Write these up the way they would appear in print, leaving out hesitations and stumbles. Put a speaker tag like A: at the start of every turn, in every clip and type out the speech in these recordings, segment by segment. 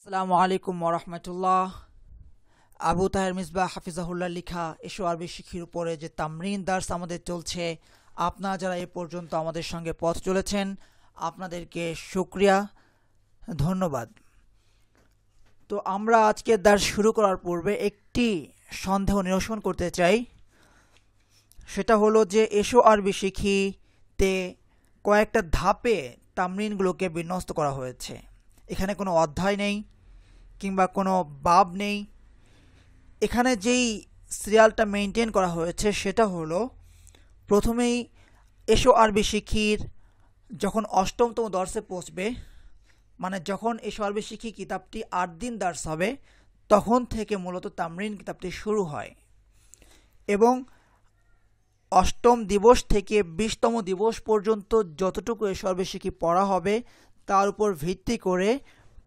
A: আসসালামু আলাইকুম ওরহমতুল্লাহ। আবু তাহের মিসবাহ হাফিজাহুল্লাহ লিখা এসো আরবি শিখির উপরে যে তামরিন দার্স আমাদের চলছে, আপনারা যারা এ পর্যন্ত আমাদের সঙ্গে পথ চলেছেন আপনাদেরকে শুকরিয়া, ধন্যবাদ। তো আমরা আজকে দার্স শুরু করার পূর্বে একটি সন্দেহ নিরসন করতে চাই। সেটা হলো যে এসো আরবি শিখিতে কয়েকটা ধাপে তামরিনগুলোকে বিন্যস্ত করা হয়েছে। এখানে কোনো অধ্যায় নেই কিংবা কোনো বাব নেই। এখানে যেই সিরিয়ালটা মেনটেন করা হয়েছে সেটা হলো, প্রথমেই এসো আরবি শিখির যখন অষ্টমতম দর্শে পৌঁছবে, মানে যখন এসো আরবি শিখি কিতাবটি 8 দিন দার্স হবে, তখন থেকে মূলত তামরিন কিতাবটি শুরু হয় এবং অষ্টম দিবস থেকে 20তম দিবস পর্যন্ত যতটুকু এসো আরবি শিখি পড়া হবে তার উপর ভিত্তি করে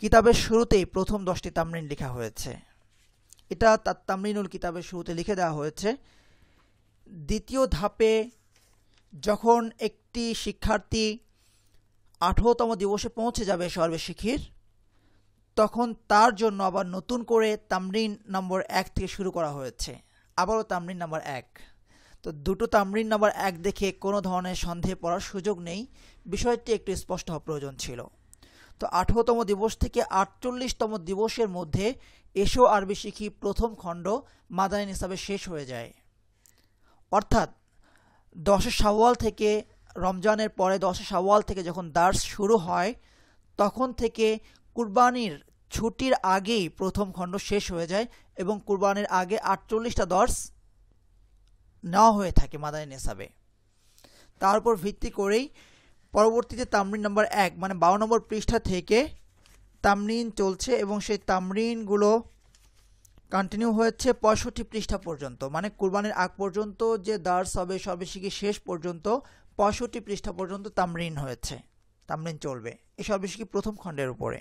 A: কিতাবের শুরুতেই প্রথম 10টি তামরিন লেখা হয়েছে। এটা তার তামরিনুল কিতাবের শুরুতে লিখে দেওয়া হয়েছে। দ্বিতীয় ধাপে যখন একটি শিক্ষার্থী 18তম দিবসে পৌঁছে যাবে এসো আরবি শিখির, তখন তার জন্য আবার নতুন করে তামরিন নম্বর 1 থেকে শুরু করা হয়েছে। আবারও তামরিন নম্বর 1। তো দুটো তামরিন নম্বর 1 দেখে কোনো ধরনের সন্দেহে পড়ার সুযোগ নেই, বিষয়টি একটু স্পষ্ট হওয়া প্রয়োজন ছিল। তো 18তম দিবস থেকে 48তম দিবসের মধ্যে এসো আরবি শিখি প্রথম খণ্ড মাদানী নিসাবে শেষ হয়ে যায়। অর্থাৎ 10 শাওয়াল থেকে, রমজানের পরে 10 শাওয়াল থেকে যখন দার্স শুরু হয়, তখন থেকে কুরবানির ছুটির আগেই প্রথম খণ্ড শেষ হয়ে যায় এবং কুরবানির আগে 48টা দর্স নেওয়া হয়ে থাকে মাদানী নিসাবে। তার উপর ভিত্তি করেই পরবর্তীতে তামরিন নম্বর 1 মানে 52 নম্বর পৃষ্ঠা থেকে তামরিন চলছে এবং সেই তামরিনগুলো কন্টিনিউ হয়েছে 65 পৃষ্ঠা পর্যন্ত, মানে কুরবানির আগ পর্যন্ত যে দার্স হবে সর্বশেষে শেষ পর্যন্ত 65 পৃষ্ঠা পর্যন্ত তামরিন হয়েছে, তামরিন চলবে এই সর্বশেষে প্রথম খণ্ডের উপরে।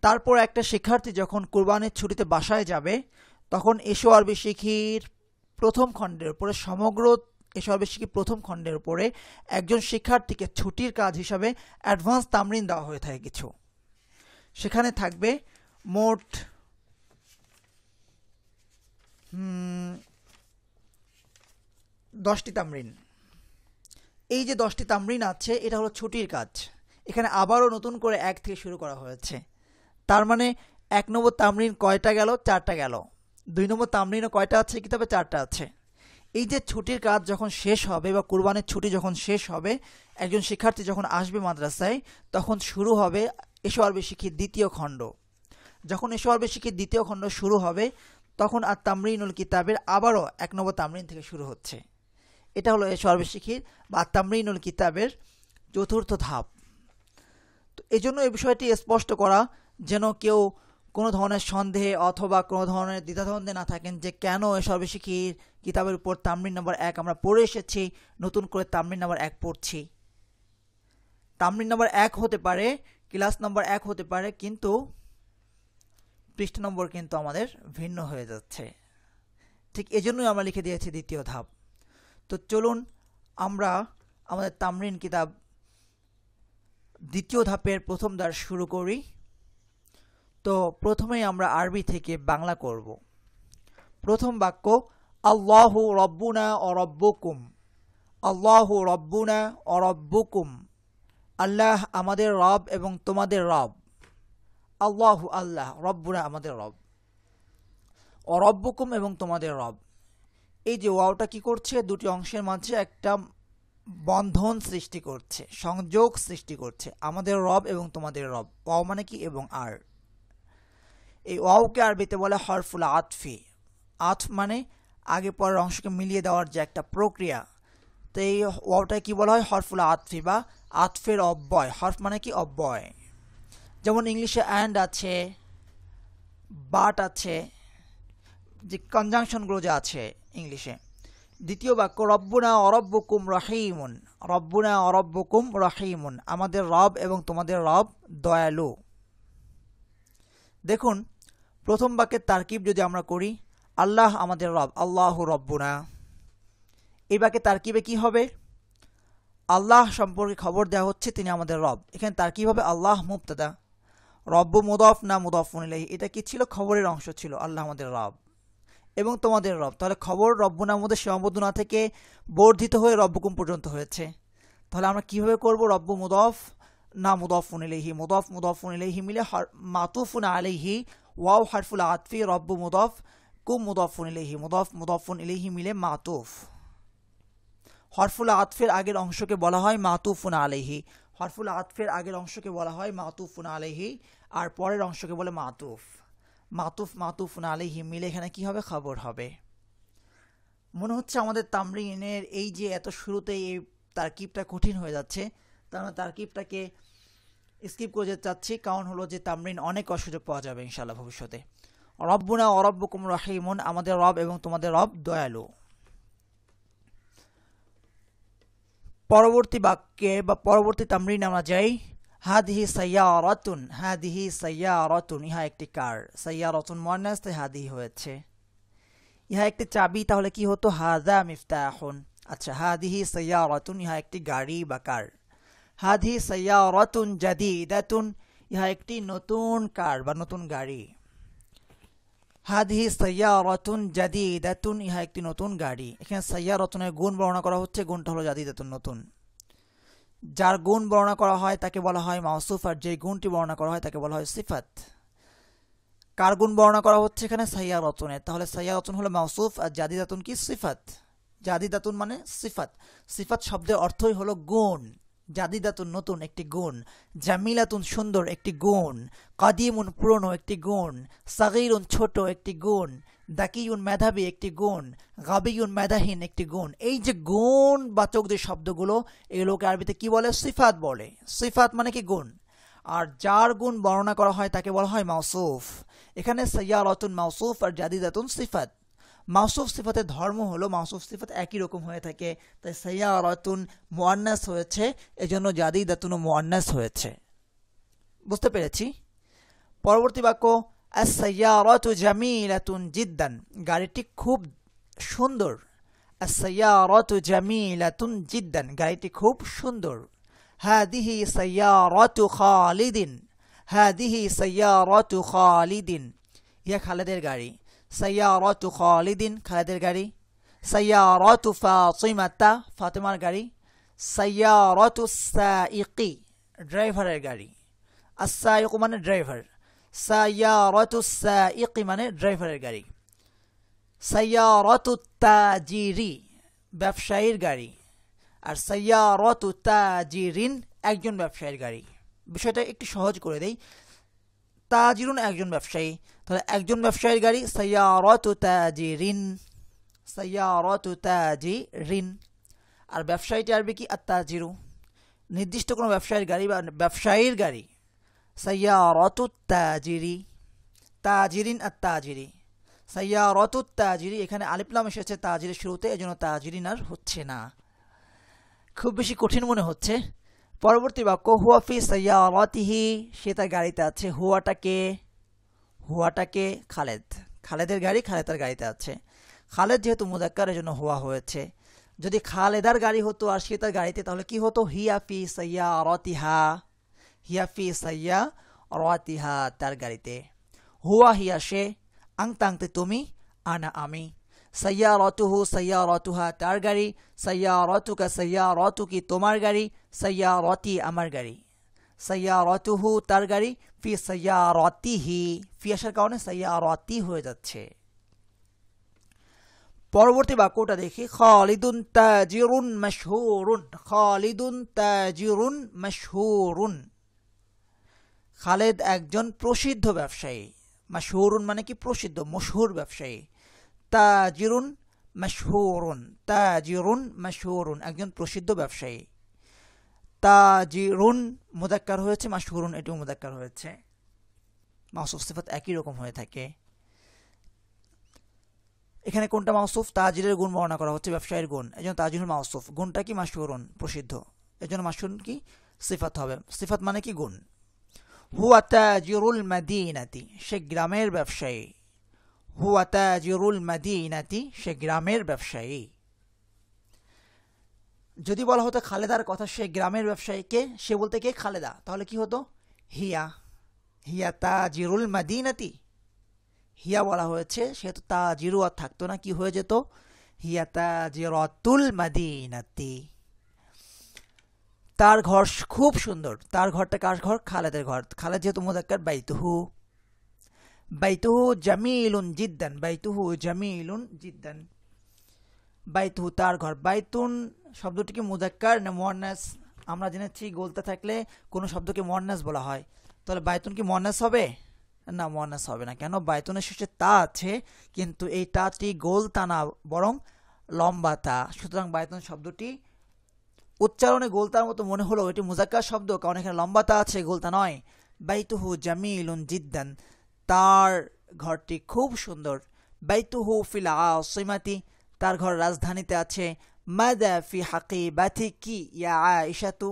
A: তারপর একটা শিক্ষার্থী যখন কুরবানির ছুটিতে বাসায় যাবে, তখন এসো আরবি শিখির প্রথম খণ্ডের উপরে, সমগ্র এসো আরবি শিখি প্রথম খণ্ডের উপরে একজন শিক্ষার্থীকে ছুটির কাজ হিসাবে অ্যাডভান্স তামরিন দেওয়া হয়ে থাকে কিছু। সেখানে থাকবে মোট 10টি তামরিন। এই যে 10টি তামরিন আছে এটা হলো ছুটির কাজ। এখানে আবারও নতুন করে 1 থেকে শুরু করা হয়েছে। তার মানে 1 নম্বর তামরিন কয়টা গেল? 4টা গেল। 2 নম্বর তামরিনও কয়টা আছে কিতাবে? 4টা আছে। এই যে ছুটির কাজ যখন শেষ হবে বা কুরবানির ছুটি যখন শেষ হবে, একজন শিক্ষার্থী যখন আসবে মাদ্রাসায়, তখন শুরু হবে এসো আরবি শিখির দ্বিতীয় খণ্ড। যখন এসো আরবি শিখির দ্বিতীয় খণ্ড শুরু হবে, তখন আর তামরিনুল কিতাবের আবারও 1 নম্বর তামরিন থেকে শুরু হচ্ছে। এটা হলো এসো আরবি শিখির বা তামরিনুল কিতাবের চতুর্থ ধাপ। তো এই জন্য এই বিষয়টি স্পষ্ট করা, যেন কেউ কোনো ধরনের সন্দেহে অথবা কোনো ধরনের দ্বিধাদ্বন্দ্বে না থাকেন যে কেন এসো আরবি শিখির কিতাবের উপর তামরিন নম্বর 1 আমরা পড়ে এসেছি, নতুন করে তামরিন নম্বর 1 পড়ছি। তামরিন নম্বর 1 হতে পারে, ক্লাস নম্বর 1 হতে পারে, কিন্তু পৃষ্ঠা নম্বর কিন্তু আমাদের ভিন্ন হয়ে যাচ্ছে। ঠিক এজন্যই আমরা লিখে দিয়েছি দ্বিতীয় ধাপ। তো চলুন আমরা আমাদের তামরিন কিতাব দ্বিতীয় ধাপের প্রথম দার্স শুরু করি। তো প্রথমেই আমরা আরবি থেকে বাংলা করব। প্রথম বাক্য, আল্লাহু রব্বুনা ও রব্বুকুম। আল্লাহু রব্বুনা ও রব্বুকুম, আল্লাহ আমাদের রব এবং তোমাদের রব। আল্লাহু আল্লাহ, রব্বুনা আমাদের রব, ও রব্বুকুম এবং তোমাদের রব। এই যে ওয়াওটা কি করছে? দুটি অংশের মাঝে একটা বন্ধন সৃষ্টি করছে, সংযোগ সৃষ্টি করছে। আমাদের রব এবং তোমাদের রব, ওয়াও মানে কি? এবং আর। এই ওয়াওকে আরবিতে বলে হরফুল আতফি। আতফ মানে আগে পরের অংশকে মিলিয়ে দেওয়ার যে একটা প্রক্রিয়া। তো এই ওয়াওটাকে কি বলা হয়? হরফুল আতফি বা আতফের অব্যয়। হরফ মানে কি? অব্যয়। যেমন ইংলিশে অ্যান্ড আছে, বাট আছে, যে কনজাংশনগুলো যে আছে ইংলিশে। দ্বিতীয় বাক্য, রব্বুনা অরব্বুকুম রহিমুন। রব্বুনা অরব্বুকুম রহিমুন, আমাদের রব এবং তোমাদের রব দয়ালু। দেখুন প্রথম বাক্যের তারকিব যদি আমরা করি, আল্লাহ আমাদের রব, আল্লাহু রব্বুনা। এই বাক্যে তারকিবে কি হবে? আল্লাহ সম্পর্কে খবর দেওয়া হচ্ছে তিনি আমাদের রব। এখানে তারকিব হবে আল্লাহ মুবতাদা, রব্বু মুদাফ না মুদাফুন ইলাইহি, এটা কি ছিল? খবরের অংশ ছিল, আল্লাহ আমাদের রব এবং তোমাদের রব। তাহলে খবর রব্বুনার মধ্যে সীমাবদ্ধ না থেকে বর্ধিত হয়ে রব্বুকুম পর্যন্ত হয়েছে। তাহলে আমরা কিভাবে করব? রব্বু মুদাফ না মুদাফুন ইলাইহি, মুদাফ মুদাফুন ইলাইহি মিলে মাতুফুন আলাইহি, ওয়াও হারফুল আতফি, রব্বু মুদাফ, কুম মুদাফুন ইলাইহি, মুদাফ মুদাফুন ইলাইহি মিলে মাতুফ। হরফুল আতফের আগের অংশকে বলা হয় মাতুফুন আলাইহি, হরফুল আতফের আগের অংশকে বলা হয় মাতুফুন আলাইহি, আর পরের অংশকে বলে মাতুফ। মাতুফ মাতুফুন আলাইহি মিলে এখানে কি হবে? খবর হবে। মনে হচ্ছে আমাদের তামরিনের এই যে এত শুরুতেই এই তারকিবটা কঠিন হয়ে যাচ্ছে, তার মানে তারকিবটাকে স্কিপ করে যেতে চাচ্ছি, কারণ হলো যে তামরিন অনেক অসুযোগ পাওয়া যাবে ইনশাআল্লাহ ভবিষ্যতে। রব্বুনা ও রব্বুকুম রাহিমুন, আমাদের রব এবং তোমাদের রব দয়ালু। পরবর্তী বাক্যে বা পরবর্তী তামরিন আমরা যাই। হাদিহি সাইয়ারাতুন, হাদিহি সাইয়ারাতুন, ইহা একটি কার। সাইয়ারাতুন মুয়ান্নাস, তাই হাদিহি হয়েছে। ইহা একটি চাবি, তাহলে কি হতো? হাযা মিফতাহুন। আচ্ছা, হাদিহি সাইয়ারাতুন, ইহা একটি গাড়ি বা কার। হাদিহি সাইয়ারাতুন জাদিদাতুন, ইহা একটি নতুন কার বা নতুন গাড়ি। হাদিহি সাইয়ারাতুন জাদিদাতুন, ইহা একটি নতুন গাড়ি। এখানে সাইয়ারাতুনের গুণ বর্ণনা করা হচ্ছে, গুণটা হলো জাদিদাতুন, নতুন। যার গুণ বর্ণনা করা হয় তাকে বলা হয় মাওসুফ, আর যে গুণটি বর্ণনা করা হয় তাকে বলা হয় সিফাত। কার গুণ বর্ণনা করা হচ্ছে এখানে? সাইয়ারাতুনের। তাহলে সাইয়ারাতুন হলো মাওসুফ, আর জাদিদাতুন কি? সিফাত। জাদিদাতুন মানে সিফাত। সিফাত শব্দের অর্থই হলো গুণ। জাদিদাতুন নতুন একটি গুণ, জামিলাতুন সুন্দর একটি গুণ, কাদিমুন পুরনো একটি গুণ, সাগীরুন ছোট একটি গুণ, দাকিউন মেধাবী একটি গুণ, গাবিউন মেধাহীন একটি গুণ। এই যে গুণ বাচক যে শব্দগুলো, এগুলোকে আরবিতে কি বলে? সিফাত বলে। সিফাত মানে কি? গুণ। আর যার গুণ বর্ণনা করা হয় তাকে বলা হয় মাওসুফ। এখানে সাইয়ারাতুন মাওসুফ আর জাদিদাতুন সিফাত। মাওসুফ সিফাতের ধর্ম হলো মাওসুফ সিফাত একই রকম হয়ে থাকে, তাই সাইয়ারাতুন মুয়ান্নাস হয়েছে, এজন্য জাদিদাতুন মুয়ান্নাস হয়েছে। বুঝতে পেরেছি? পরবর্তী বাক্য, আস-সাইয়ারাতু জামিলাতুন জিদ্দান, গাড়িটি খুব সুন্দর। আস-সাইয়ারাতু জামিলাতুন জিদ্দান, গাড়িটি খুব সুন্দর। হাদিহি সাইয়ারাতু খালিদিন, হাদিহি সাইয়ারাতু খালিদিন, ইহা খালেদের গাড়ি। সাইয়ারাতু খালিদিন, খালেদের গাড়ি। সাইয়ারাতু ফাতিমাতা, ফাতেমার গাড়ি। সাইয়ারাতু সাইকি, ড্রাইভারের গাড়ি। আস-সাইকু মানে ড্রাইভার, সাইয়ারাতু সাইকি মানে ড্রাইভারের গাড়ি। সাইয়ারাতু তাজিরি, ব্যবসায়ীর গাড়ি। আর সাইয়ারাতু তাজিরিন, একজন ব্যবসায়ীর গাড়ি। বিষয়টা একটু সহজ করে দেই। তাজিরুন একজন ব্যবসায়ী, তাহলে একজন ব্যবসায়ীর গাড়ি সাইয়ারাতু তাজিরিন, সাইয়ারাতু তাজিরিন। আর ব্যবসায়ীটি আরবি কি? আত-তাজিরু। নির্দিষ্ট কোনো ব্যবসায়ীর গাড়ি বা ব্যবসায়ীর গাড়ি সাইয়ারাতু তাজিরি, তাজিরিন আত-তাজিরি, সাইয়ারাতু তাজিরি। এখানে আলিফ লাম এসেছে তাজিরের শুরুতে, এজন্য তাজিরিন আর হচ্ছে না। খুব বেশি কঠিন মনে হচ্ছে। পরবর্তী বাক্য, হুয়া ফি সাইয়ারাতিহি, সে তার গাড়িতে আছে। হুয়াটাকে, হুয়াটাকে খালেদ, খালেদের গাড়ি, খালেদ তার গাড়িতে আছে। খালেদ যেহেতু মুযাক্কার, এজন্য হুয়া হয়েছে। যদি খালেদার গাড়ি হতো আর সে তার গাড়িতে, তাহলে কি হতো? হিয়া ফি সাইয়ারাতিহা, হিয়া ফি সাইয়ারাতিহা, তার গাড়িতে। হুয়া হিয়া সে, আংতা আংতে তুমি, আনা আমি। সাইয়ারাতুহু সাইয়ারাতুহা, তার গাড়ি। সাইয়ারাতুকা সাইয়ারাতুকি, তোমার গাড়ি। সাইয়ারাতি, আমার গাড়ি। সাইয়ারাতুহু, তার গাড়ি। ফি সাইয়ারাতিহি, ফি আসার কারণে সাইয়ারাতি হয়ে যাচ্ছে। পরবর্তী বাক্যটা দেখি। খালিদুন তাজিরুন মাশহুরুন, খালিদুন তাজিরুন মাশহুরুন, খালেদ একজন প্রসিদ্ধ ব্যবসায়ী। মাশহুরুন মানে কি? প্রসিদ্ধ, মশহুর ব্যবসায়ী। তাজিরুন মাশহুরুন, তাজিরুন মাশহুরুন, একজন প্রসিদ্ধ ব্যবসায়ী। তাজিরুন মুযাক্কার হয়েছে, মাশহুরুন এটিও মুযাক্কার হয়েছে। মাওসুফ সিফাত একই রকম হয়ে থাকে। এখানে কোনটা মাওসুফ? তাজিরের গুণ বর্ণনা করা হচ্ছে, ব্যবসায়ীর গুণ, এজন্য তাজিরুল মাওসুফ। গুণটা কি? মাশহুরুন, প্রসিদ্ধ, এজন্য মাশহুরুন কি? সিফাত হবে। সিফাত মানে কি? গুণ। হুয়া তাজিরুল মাদিনাতি, সে গ্রামের ব্যবসায়ী। হুয়া তাজিরুল মাদিনাতি, সে গ্রামের ব্যবসায়ী। যদি বলা হতো খালেদার কথা, সে গ্রামের ব্যবসায়ীকে, সে বলতে কে? খালেদা, তাহলে কি হতো? হিয়া। হিয়া তাজিরুল মাদিনাতি, হিয়া বলা হয়েছে সেহেতু তাজিরু আর থাকতো না, কি হয়ে যেত হিয়া তাজিরাতুল মাদিনাতি। তার ঘর খুব সুন্দর, তার ঘরটা কার ঘর? খালেদের ঘর। খালেদ যেহেতু মুযাক্কার, বাইতুহু, বাইতুহু জামিলুন জিদ্দান, বাইতুহু জামিলুন জিদ্দান, বাইতুহু তার ঘর। বাইতুন শব্দটি কি মুযাক্কার না মুয়ান্নাস? আমরা জেনেছি গোলতা থাকলে কোনো শব্দকে মুয়ান্নাস বলা হয়, তাহলে বাইতুন কি মুয়ান্নাস হবে? না, মুয়ান্নাস হবে না। কেন? বাইতুনের শেষে তা আছে, কিন্তু এই তাটি গোলতা না বরং লম্বা তা, সুতরাং বাইতুন শব্দটি উচ্চারণে গোলতার মতো মনে হলো এটি মুযাক্কার শব্দ, কারণ এখানে লম্বা তা আছে, গোলতা নয়। বাইতুহু জামিলুন জিদ্দান, তার ঘরটি খুব সুন্দর। বাইতুহু ফিল আসিমাতি, তার ঘর রাজধানীতে আছে। মাদা ফি হাকিবাতিকি ইয়া আয়েশাতু,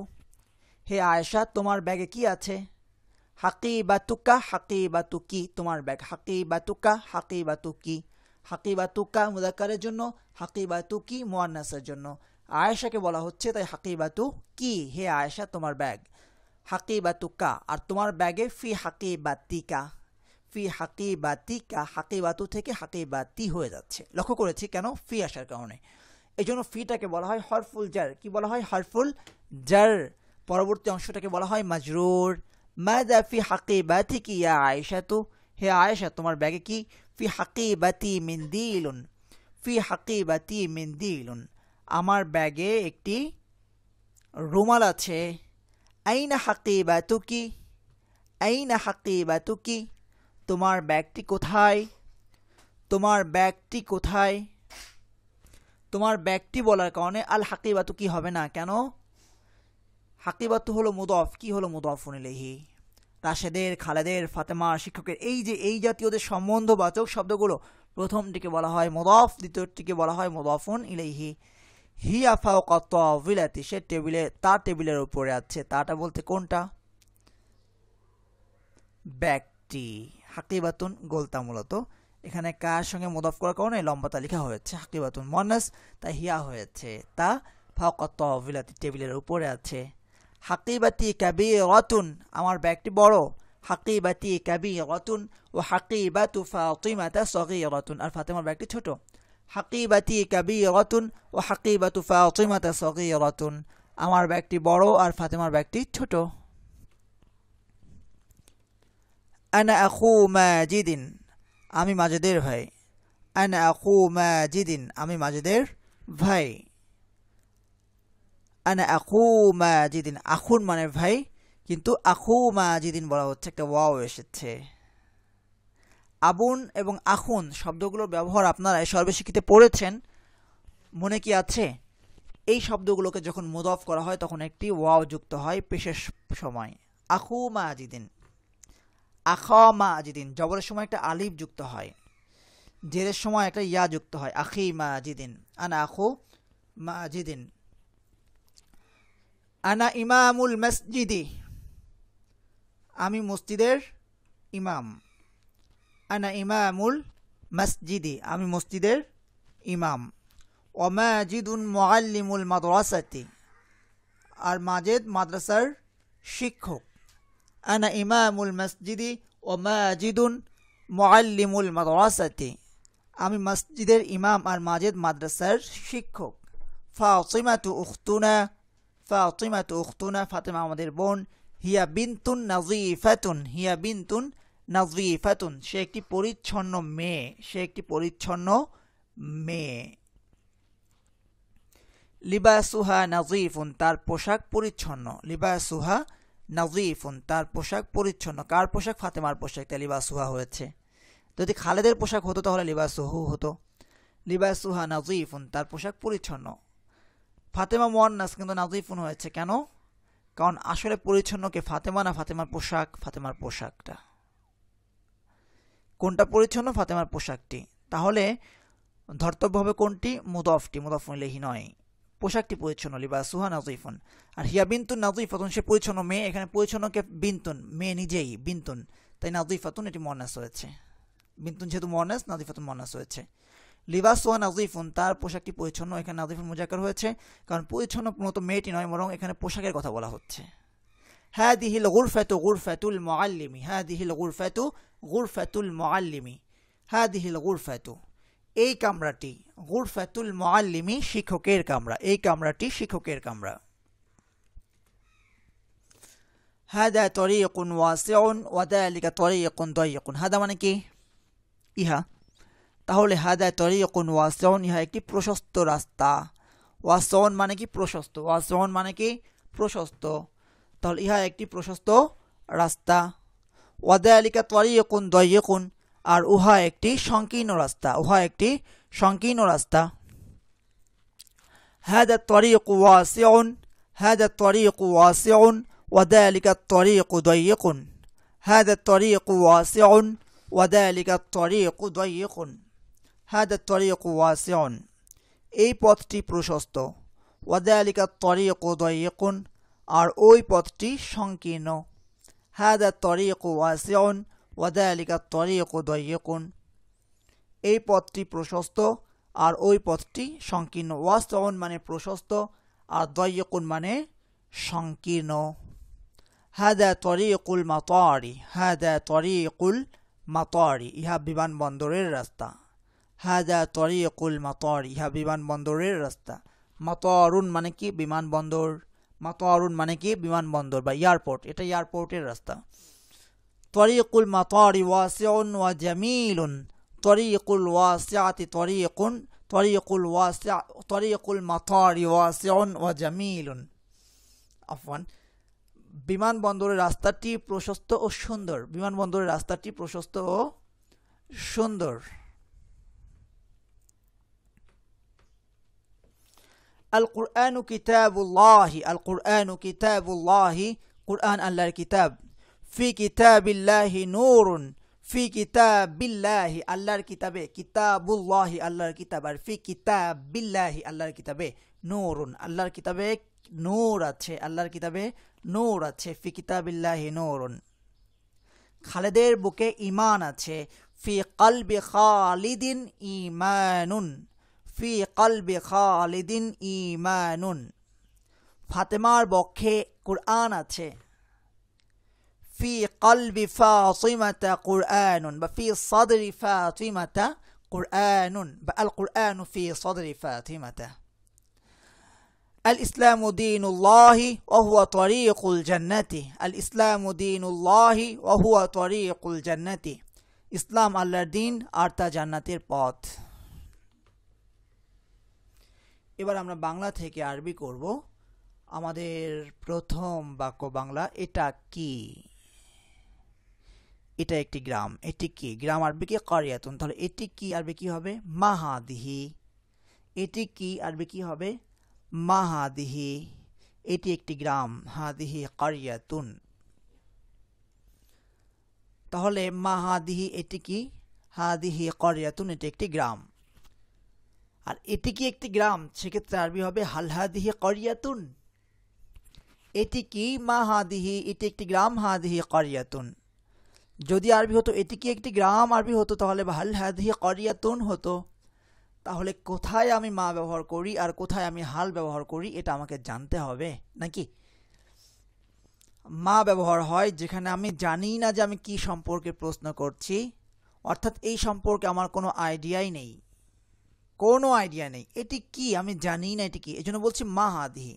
A: হে আয়েশা তোমার ব্যাগে কি আছে? হাকিবাতুকা হাকিবাতুকি, তোমার ব্যাগ। হাকিবাতুকা হাকিবাতুকি, হাকিবাতুকা মুযাক্কারের জন্য, হাকিবাতুকি মুয়ান্নাসের জন্য। আয়েশাকে বলা হচ্ছে তাই হাকিবাতু কি, হে আয়েশা তোমার ব্যাগ। হাকিবাতুকা, আর তোমার ব্যাগে ফি হাকিবাতিকা, ফি হাকিবাতিকা, হাকিবাতু থেকে হাকিবাতি হয়ে যাচ্ছে। লক্ষ্য করেছি কেন? ফি আসার কারণে। এই জন্য ফিটাকে বলা হয় হরফুল জার। কি বলা হয়? হরফুল জার। পরবর্তী অংশটাকে বলা হয় মাজরুর। মাযা ফি হাকিবাতিকি ইয়া আয়েশাতু, হে আয়েশা তোমার ব্যাগে কি? ফি হাকিবাতি মিনদিলুন, ফি হাকিবাতি মিনদিলুন, আমার ব্যাগে একটি রুমাল আছে। আইনা হাকিবাতুকি, আইনা হাকিবাতুকি, তোমার ব্যাগটি কোথায়? তোমার ব্যাগটি কোথায়? তোমার ব্যাগটি বলার কারণে আল হাকিবাতু কি হবে না কেন? হাকিবাতু হলো মুদফ, কি হলো? মুদফুন ইলাইহি। রাশেদের, খালেদের, ফাতেমার, শিক্ষকের এই যে এই জাতীয়দের সম্বন্ধবাচক শব্দগুলো, প্রথমটিকে বলা হয় মুদফ, দ্বিতীয়টিকে বলা হয় মুদফুন ইলাইহি। হিয়া ফাওকা তাওবিলাতি, সে টেবিলে, তার টেবিলের উপরে আছে। তাটা বলতে কোনটা? ব্যাগটি। হাকিবাতুন গোলতা মূলত, এখানে কার সঙ্গে মুদাফ করার কারণে লম্বাতা লেখা হয়েছে। হাকিবাতুন মুয়ান্নাস তাই হিয়া হয়েছে। তা ফাওকা তাওবিলাতি, টেবিলের উপরে আছে। হাকিবাতি কাবীরাতুন, আমার ব্যাগটি বড়। হাকিবাতি কাবীরাতুন ও হাকিবাতু ফাতিমাতা সগীরাতুন, আর ফাতেমার ব্যাগটি ছোট। হাকিবাতি কাবীরাতুন ও হাকিবাতু ফাতিমাতা সগীরাতুন, আমার ব্যাগটি বড় আর ফাতেমার ব্যাগটি ছোট। আনা আখু মাজিদিন, আমি মাজেদের ভাই। আনা আখু মাজিদিন, আমি মাজেদের ভাই। আনা আখু মাজিদিন, আখুন মানে ভাই, কিন্তু আখু মাজিদিন বলা হচ্ছে, একটা ওয়াও এসেছে। আবুন এবং আখুন শব্দগুলোর ব্যবহার আপনারা সর্বশিক্ষিতে পড়েছেন, মনে কি আছে? এই শব্দগুলোকে যখন মুদাফ করা হয় তখন একটি ওয়াও যুক্ত হয় পেশের সময়। আখু মাজিদিন, আখা মাজিদিন, জবরের সময় একটা আলিফ যুক্ত হয়, জেরের সময় একটা ইয়া যুক্ত হয়। আখি মাজিদিন, আনা আখু মাজিদিন। আনা ইমামুল মসজিদি, আমি মসজিদের ইমাম। আনা ইমামুল মসজিদি, আমি মসজিদের ইমাম। ওমাজিদুন মুআল্লিমুল মাদ্রাসাতি, আর মাজেদ মাদ্রাসার শিক্ষক। আনা ইমামুল মসজিদি ওমাজিদুন মুআল্লিমুল মাদ্রাসাতি, আমি মসজিদের ইমাম আর মাজেদ মাদ্রাসার শিক্ষক। ফাতিমাতু উখতুনা, ফাতিমাতু উখতুনা, ফাতেমা আমাদের বোন। হিয়া বিনতুন নাযীফাতুন, হিয়া বিনতুন নাযীফাতুন, সে একটি পরিচ্ছন্ন মেয়ে, সে একটি পরিচ্ছন্ন মেয়ে। লিবাসুহা নাযীফুন, তার পোশাক পরিচ্ছন্ন। লিবাসুহা নাযীফুন, তার পোশাক পরিচ্ছন্ন। কার পোশাক? ফাতেমার পোশাক, তাই লিবাসুহা হয়েছে। যদি খালেদের পোশাক হতো তাহলে লিবাসুহু হতো। লিবাসুহা নাযীফুন, তার পোশাক পরিচ্ছন্ন। ফাতেমা মুয়ান্নাস কিন্তু নাযীফুন হয়েছে কেন? কারণ আসলে পরিচ্ছন্নকে ফাতেমা না ফাতেমার পোশাক? ফাতেমার পোশাকটা। কোনটা পরিচ্ছন্ন? ফাতেমার পোশাকটি। তাহলে ধর্তব্য হবে কোনটি? মুদাফটি, মুদাফুন ইলাইহি নয়। পোশাকটি পরিচ্ছন্ন, লিবাসুহা নাযীফুন। আর হিয়া বিনতুন নাযীফাতুন, সে পরিচ্ছন্ন মেয়ে। এখানে পরিচ্ছন্নকে বিনতুন, মেয়ে নিজেই বিনতুন, তাই নাযীফাতুন এটি মুয়ান্নাস হয়েছে। বিনতুন যেহেতু মুয়ান্নাস, নাযীফাতুন মুয়ান্নাস হয়েছে। লিবাসুহা নাযীফুন, তার পোশাকটি পরিচ্ছন্ন। এখানে নাযীফুন মুজাক্কার হয়েছে কারণ পরিচ্ছন্ন মূলত মেয়েটি নয়, বরং এখানে পোশাকের কথা বলা হচ্ছে। হাদিহিল গুরফাতু গুরফাতুল মুআল্লিমি, হাদিহিল গুরফাতু গুরফাতুল মুআল্লিমি, হাদিহিল গুরফাতু এই কামরাটি, গুরফাতুল মুআল্লিমি শিক্ষকের কামরা, এই কামরাটি শিক্ষকের কামরা। হাদা তরিকুন ওয়াসিউন ওয়া যালিকা তরিকুন দায়িকুন, হাদা মানে কি? ইহা। তাহলে হাদা তরিকুন ওয়াসিউন, ইহা একটি প্রশস্ত রাস্তা। ওয়াসিউন মানে কি? প্রশস্ত। ওয়াসিউন মানে কি? প্রশস্ত। তাহলে ইহা একটি প্রশস্ত রাস্তা। ওয়া যালিকা তরিকুন দায়িকুন, আর উহা একটি সংকীর্ণ রাস্তা, উহা একটি সংকীর্ণ রাস্তা। হাদা তরিকু ওয়াসিউন, হাদা তরিকু ওয়াসিউন ওয়া যালিকা তরিকু দায়িকুন, হাদা তরিকু ওয়াসিউন ওয়া যালিকা তরিকু দায়িকুন, হাদা তরিকু ওয়াসিউন এই পথটি প্রশস্ত, ওয়া যালিকা তরিকু দায়িকুন আর ওই পথটি সংকীর্ণ। হাদা তরিকু ওয়াসিউন ওয়া যালিকা তরিকু দায়িকুন এই পথটি প্রশস্ত আর ওই পথটি সংকীর্ণ। ওয়াসিউন মানে প্রশস্ত আর দায়িকুন মানে সংকীর্ণ। হাদা তরিকুল মাতারি, হাদা তরিকুল মাতারি ইহা বিমানবন্দরের রাস্তা। হাদা তরিকুল মাতারি ইহা বিমানবন্দরের রাস্তা। মাতারুন মানে কি? বিমানবন্দর। মাতারুন মানে কি? বিমানবন্দর বা এয়ারপোর্ট, এটা এয়ারপোর্টের রাস্তা। তরিকুল মাতারি ওয়াসিউন ওয়া জামিলুন, তরিকুল ওয়াসিআতি তরিকুন, তরিকুল ওয়াসিআ, তরিকুল মাতারি ওয়াসিউন ওয়া জামিলুন। আফওয়ান, বিমানবন্দরের রাস্তাটি প্রশস্ত ও সুন্দর, বিমানবন্দরের রাস্তাটি প্রশস্ত ও সুন্দর। আল কুরআনু কিতাবুল্লাহি, আল কুরআনু কিতাবুল্লাহি, কুরআন আল্লাহর কিতাব। ফি কিতাবিল্লাহি নূরুন, ফি কিতাবিল্লাহি আল্লাহর কিতাবে, কিতাবুল্লাহি আল্লাহর কিতাব, আর ফি কিতাবিল্লাহি আল্লাহর কিতাবে নূরুন, আল্লাহর কিতাবে নূর আছে, আল্লাহর কিতাবে নূর আছে। ফি কিতাবিল্লাহি নূরুন খালেদের বুকে ঈমান আছে। ফি কলবি খালিদিন ঈমানুন, ফি কলবি খালিদিন ঈমানুন ফাতেমার বক্ষে কুরআন আছে। ফি কলবি ফাতিমাতা কুরআনুন বা ফি সাদরি ফাতিমাতা কুরআনুন বা আল কুরআনু ফি সাদরি ফাতিমাতা। আল ইসলামু দীনুল্লাহি ওয়া হুয়া তরিকুল জান্নাতি, আল ইসলামু দীনুল্লাহি ওয়া হুয়া তরিকুল জান্নাতি ইসলাম আল্লাহর দিন আর তা জান্নাতের পথ। এবার আমরা বাংলা থেকে আরবি করব। আমাদের প্রথম বাক্য বাংলা, এটা কি? এটা একটি গ্রাম। এটি কি? গ্রাম আরবি কি? কারিয়াতুন। তাহলে এটি কি আরবি কি হবে? মাহাদিহি। এটি কি আরবি কি হবে? মাহাদিহি। এটি একটি গ্রাম। হাদিহি কারিয়াতুন। তাহলে মাহাদিহি এটি কি? হাদিহি কারিয়াতুন এটি একটি গ্রাম। আর এটি কি একটি গ্রাম? সেক্ষেত্রে আরবি হবে হাল হাদিহি কারিয়াতুন। এটি কি? মাহাদিহি এটি একটি গ্রাম, হাদিহি কারিয়াতুন। যদি আরবি হতো এটি কি একটি গ্রাম আরবি হতো, তাহলে হাল হাদিহি কারিয়াতুন হতো। তাহলে কোথায় আমি মা ব্যবহার করি আর কোথায় আমি হাল ব্যবহার করি এটা আমাকে জানতে হবে নাকি? মা ব্যবহার হয় যেখানে আমি জানি না যে আমি কি সম্পর্কে প্রশ্ন করছি, অর্থাৎ এই সম্পর্কে আমার কোনো আইডিয়াই নেই, কোনো আইডিয়া নেই। এটি কি? আমি জানি না এটি কি, এই জন্য বলছি মা হাদিহি।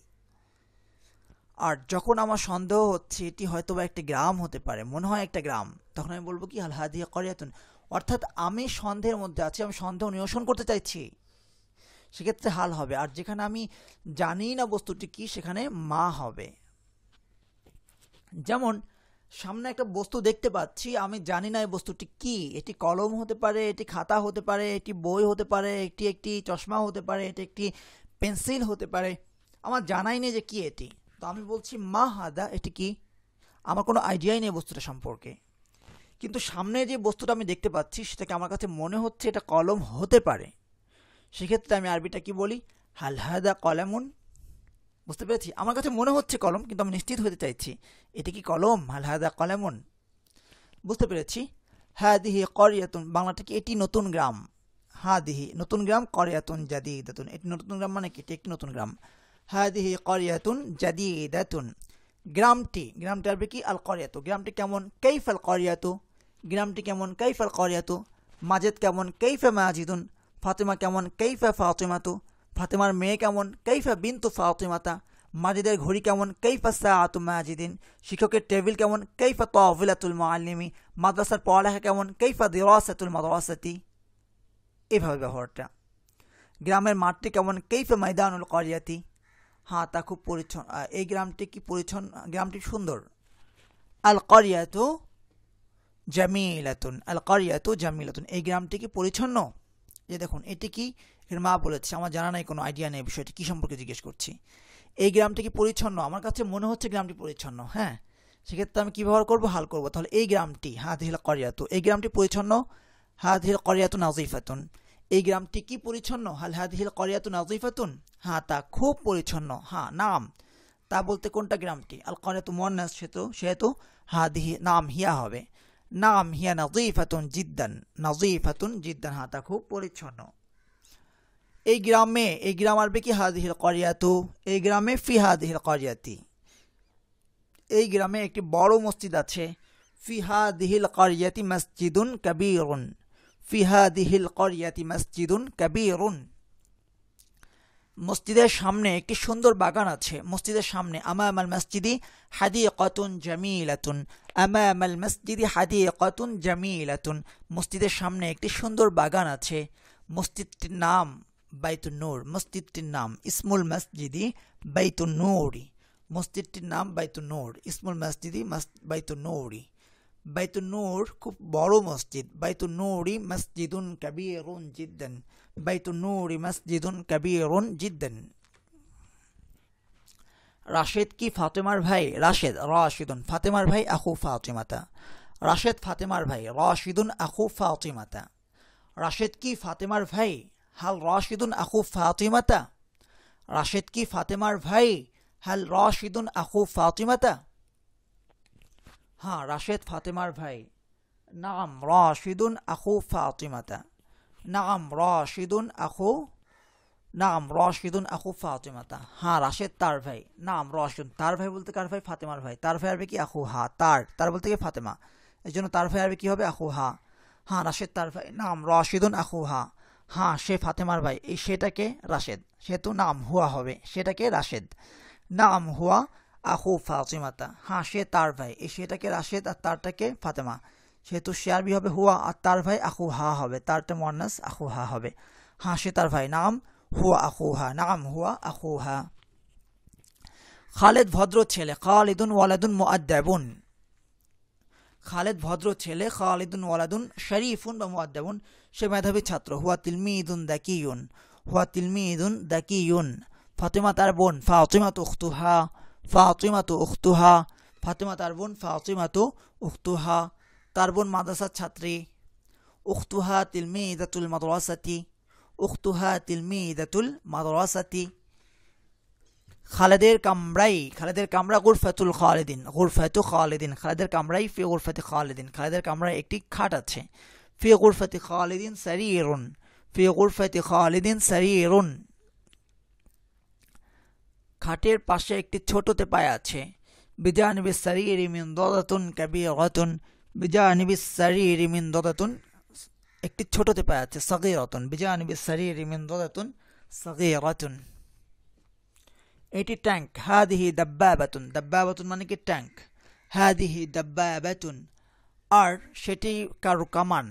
A: আর যখন আমার সন্দেহ হচ্ছে এটি হয়তো বা একটা গ্রাম হতে পারে, মনে হয় একটা গ্রাম, তখন আমি বলবো কি হাল হাদিহি কারিয়াতুন। অর্থাৎ আমি সন্দেহের মধ্যে আছি, আমি সন্দেহ নিরসন করতে চাইছি, সেক্ষেত্রে হাল হবে। আর যেখানে আমি জানি না বস্তুটি কি, সেখানে মা হবে। যেমন সামনে একটা বস্তু দেখতে পাচ্ছি, আমি জানি না এই বস্তুটি কি। এটি কলম হতে পারে, এটি খাতা হতে পারে, এটি বই হতে পারে, এটি একটি চশমা হতে পারে, এটি একটি পেন্সিল হতে পারে, আমার জানাই নেই যে কি এটি। তো আমি বলছি মা হাদা, এটি কি? আমার কোনো আইডিয়াই নেই বস্তুটা সম্পর্কে, কিন্তু সামনে যে বস্তুটা আমি দেখতে পাচ্ছি সেটাকে আমার কাছে মনে হচ্ছে এটা কলম হতে পারে। সেক্ষেত্রে আমি আরবিটা কি বলি? হাল হাদা কলামুন। বুঝতে পেরেছি? আমার কাছে মনে হচ্ছে কলম, কিন্তু আমি নিশ্চিত হতে চাইছি এটা কি কলম? হাল হাদা কলামুন। বুঝতে পেরেছি? হাদিহি কারিয়াতুন বাংলাটা কি? এটি নতুন গ্রাম। হাদিহি নতুন গ্রাম, কারিয়াতুন জাদিদাতুন এটি নতুন গ্রাম, মানে কি? এটি একটি নতুন গ্রাম। হাদিহি কারিয়াতুন জাদিদাতুন গ্রামটি আসবে কি আল করিয়াতু, গ্রামটি কেমন কাইফাল করিয়াতু, গ্রামটি কেমন কাইফাল করিয়াতু। মাজেদ কেমন কাইফা মাজিদুন, ফাতিমা কেমন কাইফা ফাতিমাতু, ফাতিমার মেয়ে কেমন কাইফা বিনতু ফাতিমাতা। মাজিদের ঘড়ি কেমন কাইফা সাআতু মাজিদিন, শিক্ষকের টেবিল কেমন কাইফা তাওবিলাতুল মুআল্লিমি, মাদ্রাসার পড়ালেখা কেমন কাইফা দিরাসাতুল মাদ্রাসাতি। এভাবে ব্যবহারটা। গ্রামের মাঠটি কেমন কাইফা ময়দানুল করিয়াতি। হ্যাঁ, তা খুব পরিচ্ছন্ন। এই গ্রামটি কি পরিচ্ছন্ন, গ্রামটি সুন্দর। আল করিয়াতু জামিলাতুন, আল করিয়াতু জামিলাতুন, এই গ্রামটি কি পরিচ্ছন্ন। যে দেখুন এটি কি, এর মা বলেছে, আমার জানা নাই, কোনো আইডিয়া নেই বিষয়টি কী সম্পর্কে জিজ্ঞেস করছি। এই গ্রামটি কি পরিচ্ছন্ন, আমার কাছে মনে হচ্ছে গ্রামটি পরিচ্ছন্ন। হ্যাঁ, সেক্ষেত্রে আমি কী ব্যবহার করবো, হাল করবো। তাহলে এই গ্রামটি হাদিহিল করিয়াতু, এই গ্রামটি পরিচ্ছন্ন। হাদিহিল করিয়াতু নাজিফাতুন, এই গ্রামটি কি পরিচ্ছন্ন। হাল হাদিহিল করিয়াতু নাজিফাতুন, হ্যাঁ তা খুব পরিচ্ছন্ন। হ্যাঁ, নাম, তা বলতে কোনটা গ্রামটি, আল করিয়াতু মুয়ান্নাস, সেহেতু হাদিহি নাম হিয়া হবে। নাম হিয়া নাজিফাতুন জিদ্দান, নাজিফাতুন জিদ্দান, হ্যাঁ তা খুব পরিচ্ছন্ন। এই গ্রাম আসবে কি হাদিহিল করিয়াতু, এই গ্রামে ফি হাদিহিল করিয়াতি, এই গ্রামে একটি বড় মসজিদ আছে। ফি হাদিহিল করিয়াতি মসজিদুন কাবীরুন, ফি হাদিহিল করিয়াতি মসজিদুন কাবীরুন, মসজিদের সামনে একটি সুন্দর বাগান আছে। মসজিদের সামনে আমামাল মসজিদি হাদিকাতুন জামিলাতুন, আমামাল মসজিদি হাদিকাতুন জামিলাতুন, মসজিদের সামনে একটি সুন্দর বাগান আছে। মসজিদটির নাম বাইতুন নূর, মসজিদটির নাম ইসমুল মসজিদি বাইতুন নূরি, মসজিদটির নাম বাইতুন নূর, ইসমুল মসজিদি বাইতুন নূরি। বাইতুন নূর খুব বড় মসজিদ। বাইতুন নূরি মসজিদুন কাবীরুন জিদ্দান, বাইতুন নূরি মসজিদুন কাবীরুন জিদ্দান। রাশেদ কি ফাতেমার ভাই, রাশেদ রাশিদুন ফাতেমার ভাই, আখু ফাতিমাতা, রাশেদ ফাতেমার ভাই, রাশিদুন আখু ফাতিমাতা। রাশেদ কি ফাতেমার ভাই, হাল রাশিদুন আখু ফাতিমাতা, রাশেদ কি ফাতেমার ভাই, হাল রাশিদুন আখু ফাতিমাতা। হ্যাঁ, রাশেদ ফাতেমার ভাই। নাম রাশিদুন আখু ফাতিমাতা, নাম রাশিদুন আখু, নাম রাশিদুন আখু ফাতিমাতা। হ্যাঁ, রাশেদ তার ভাই। নাম রাশিদুন, তার ভাই বলতে কার ভাই, ফাতেমার ভাই। তার ভাই আসবে কি আখু হা, তার বলতে কি ফাতেমা, এই জন্য তার ভাই আসবে কি হবে আখু হা। হ্যাঁ, রাশেদ তার ভাই। নাম রাশিদুন আখু হা, হ্যাঁ সে ফাতেমার ভাই, এই সেটাকে রাশেদ, সেহেতু নাম হুয়া হবে, সেটাকে রাশেদ। নাম হুয়া আখু ফাতিমাতা, হ্যাঁ সে তার ভাই, এই সেটাকে রাশেদ আর তারটাকে ফাতেমা, সেহেতু সে আরবি হবে হুয়া আর তার ভাই আখু হা হবে, তারটা মুয়ান্নাস আখু হা হবে। হ্যাঁ সে তার ভাই, নাম হুয়া আখু হা, নাম হুয়া আখু হা। খালেদ ভদ্র ছেলে, খালিদুন ওয়ালাদুন মুআদ্দাবুন, খালেদ ভদ্র ছেলে, খালিদুন ওয়ালাদুন শরীফুন বা মুআদ্দাবুন, সে মেধাবী ছাত্র। হুয়া তিলমিদুন দাকিয়ুন, হুয়া তিলমিদুন দাকিয়ুন। ফাতিমা তার বোন, ফাতিমাতু উখতুহা, ফাতিমাতু উখতুহা, ফাতিমা তার বোন, ফাতিমাতু উখতুহা, তার বোন মাদ্রাসার ছাত্রী। উখতুহা তিলমিদাতুল মাদ্রাসাতি, উখতুহা তিলমিদাতুল মাদ্রাসাতি। খালেদের কামরা গুরফাতুল খালিদিন, গুরফাতু খালিদিন, খালেদের কামরাই ফি গুরফাতি খালিদিন, খালেদের কামরায় একটি খাট আছে। ফি গুরফাতি খালিদিন সারিরুন, ফি গুরফাতি খালিদিন সারিরুন, খাটের পাশে একটি ছোট তেপায় আছে। বিজানিবিস সারিরি মিন দাদাতুন কাবীরাতুন, বিজানিবিস সারিরি মিন দাদাতুন, একটি ছোট তেপায় আছে। সাগীরাতুন, বিজানিবিস সারিরি মিন দাদাতুন সাগীরাতুন, এটি ট্যাঙ্ক। হাদিহি দাব্বাবাতুন, দাব্বাবাতুন মানে কি ট্যাঙ্ক। হাদিহি দাব্বাবাতুন, আর সেটি কারু কামান।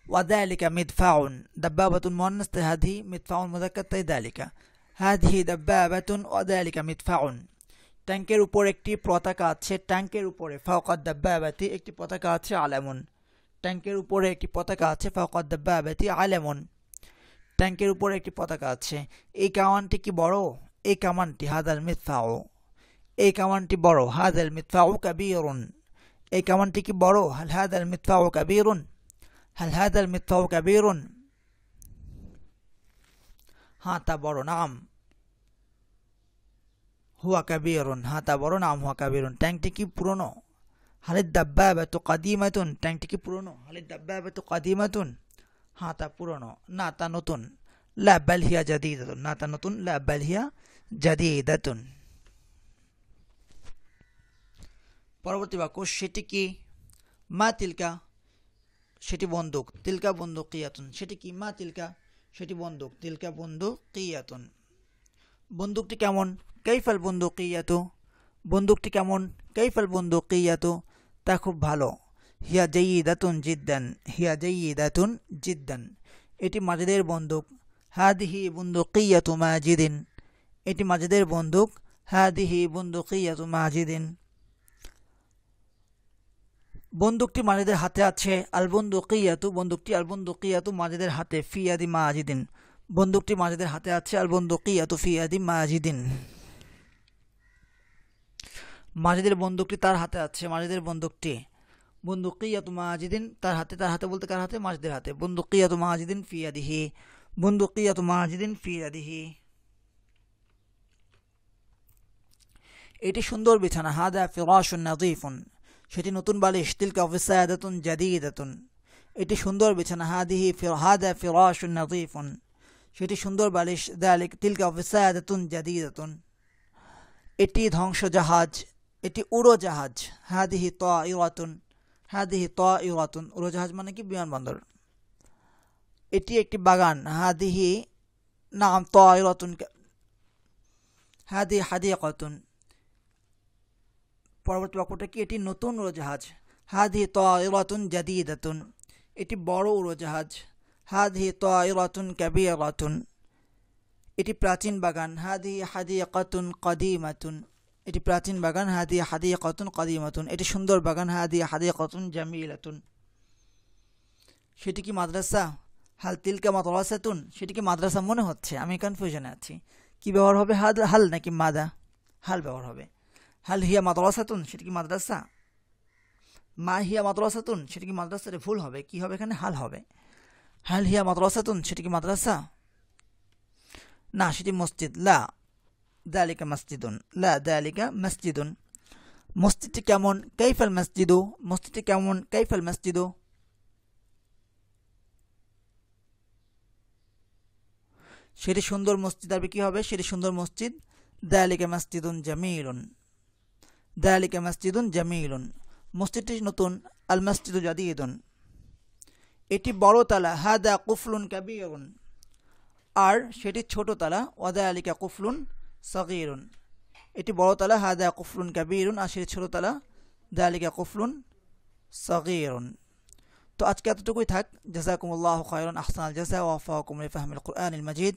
A: ওয়াদালিকা মিদফাউন, দাব্বাবাতুন মুয়ান্নাস, হাদিহি মিদফাউন মুযাক্কার, তাই দালিকা। হাদিহি দাব্বাবাতুন ওয়াদালিকা মিদফাউন, ট্যাঙ্কের উপর একটি পতাকা আছে। ট্যাঙ্কের উপরে ফাওকাদ দাব্বাবাতি একটি পতাকা আছে। আলামুন, ট্যাঙ্কের উপরে একটি পতাকা আছে। ফাওকাদ দাব্বাবাতি আলামুন, ট্যাঙ্কের উপরে একটি পতাকা আছে। এই কামানটি কি বড়, এই কামানটি হাদাল মিদফাউ, এই কামানটি বড়। হাদাল মিদফাউ কাবীরুন, এই কামানটি কি বড়। হাল হাদাল মিদফাউ কাবীরুন, হাল হাদাল মিদফাউ কাবীরুন, হ্যাঁ তা বড়। নাম হুয়া কাবীরুন, হ্যাঁ তা বড়। নাম হুয়া কাবীরুন, ট্যাঙ্কটি কি পুরনো। হালিদ দাব্বাবাতু কাদিমাতুন, ট্যাঙ্কটি কি পুরনো। হালিদ দাব্বাবাতু কাদিমাতুন, হ্যাঁ তা পুরনো, না তা নতুন। লা বাল হিয়া জাদীদাতুন, না তা নতুন। লা বাল হিয়া জাদীদাতুন। পরবর্তী বাক্য সেটি কি, মা তিলকা সেটি বন্দুক, তিলকা বন্দুকিয়াতুন সেটি কি, মা তিলকা সেটি বন্দুক, তিলকা বন্দুকিয়াতুন। বন্দুকটি কেমন, কাইফাল বন্দুকিয়াতু বন্দুকটি কেমন, কাইফাল বন্দুকিয়াতু তা খুব ভালো, হিয়া জাইয়িদাতুন জিদ্দান, হিয়া জাইয়িদাতুন জিদ্দান এটি মাজিদের বন্দুক, হাদিহি বন্দুকিয়াতু মাজিদিন এটি মাজিদের বন্দুক, হাদিহি বন্দুকিয়াতু মাজিদিন। বন্দুকটি মাজিদের হাতে আছে, আল বন্দুকিয়াতু বন্দুকটি, আল বন্দুকিয়াতু মাজিদের হাতে, ফি ইয়াদি মাজিদিন বন্দুকটি মাজিদের হাতে আছে, আল বন্দুকিয়াতু ফি ইয়াদি মাজিদিন। মাজিদের বন্দুকটি তার হাতে আছে, মাজিদের বন্দুকটি, বন্দুকিয়াতু মাজিদিন তার হাতে, তার হাতে বলতে কার হাতে, মাজিদের হাতে, বন্দুকিয়াতু মাজিদিন ফি ইয়াদিহি বন্দুকিয়াতু মাজিদিন ফি ইয়াদিহি। এটি সুন্দর বিছানা, হাদা ফিরাশুন নাযীফুন সেটি নতুন বালিশ, তিলকা ওয়াসাদাতুন জাদীদাতুন এটি সুন্দর বিছানা, হাদা ফিরাশুন নাযীফুন সেটি সুন্দর বালিশ, যালিক তিলকা ওয়াসাদাতুন জাদীদাতুন এটি ধ্বংস জাহাজ, এটি উড়োজাহাজ, হাদিহি তাইরাতুন, হাদিহি তাইরাতুন উড়োজাহাজ মানে কি বিমানবন্দর। এটি একটি বাগান, হাদিহি নাম তাইরাতুন, হাদিহি হাদিকাতুন। পরবর্তী বাক্যটা কি, এটি নতুন উড়োজাহাজ, হাদিহি তাইরাতুন জাদীদাতুন এটি বড় উড়োজাহাজ, হাদিহি তাইরাতুন কাবীরাতুন এটি প্রাচীন বাগান, হাদিহি হাদিকাতুন কদীমাতুন এটি প্রাচীন বাগান, হাদিহি হাদিকাতুন কদীমাতুন এটি সুন্দর বাগান, হাদিহি হাদিকাতুন জামিলাতুন। সেটি কি মাদ্রাসা, হাল তিলকা মাদ্রাসাতুন সেটি কি মাদ্রাসা মনে হচ্ছে, আমি কনফিউশনে আছি, কি ব্যবহার হবে, হাল নাকি মাদা, হাল ব্যবহার হবে। হাল হিয়া মাদ্রাসাতুন সেটি কি মাদ্রাসা, মা হিয়া মাদ্রাসাতুন সেটি কি মাদ্রাসা, ভুল হবে, কি হবে এখানে, হাল হবে। হাল হিয়া মাদ্রাসাতুন সেটি কি মাদ্রাসা, না সেটি মসজিদ, লা যালিকা মসজিদুন, লা যালিকা মসজিদুন। মসজিদটি কেমন, কাইফাল মসজিদু মসজিদটি কেমন, কাইফাল মসজিদু সেটি সুন্দর মসজিদ, আর কি হবে, সেটি সুন্দর মসজিদ, যালিকা মসজিদুন জামিলুন, যালিকা মসজিদুন জামিলুন মসজিদটি নতুন, আল মসজিদু জাদীদুন এটি বড় তালা, হাদা কুফলুন কাবীরুন আর সেটি ছোট তালা, ওয়াযালিকা কুফলুন সগীরুন এটি বড় তালা, হাদা কুফলুন কাবীরুন আর সেটি ছোট তালা, যালিকা কুফলুন সগীরুন। তো আজকে এতটুকুই থাক। জাযাকুমুল্লাহু খায়রান, আহসানাল জাযা ওয়া ওয়াফাকুম লিফাহমিল কুরআনিল মাজিদ।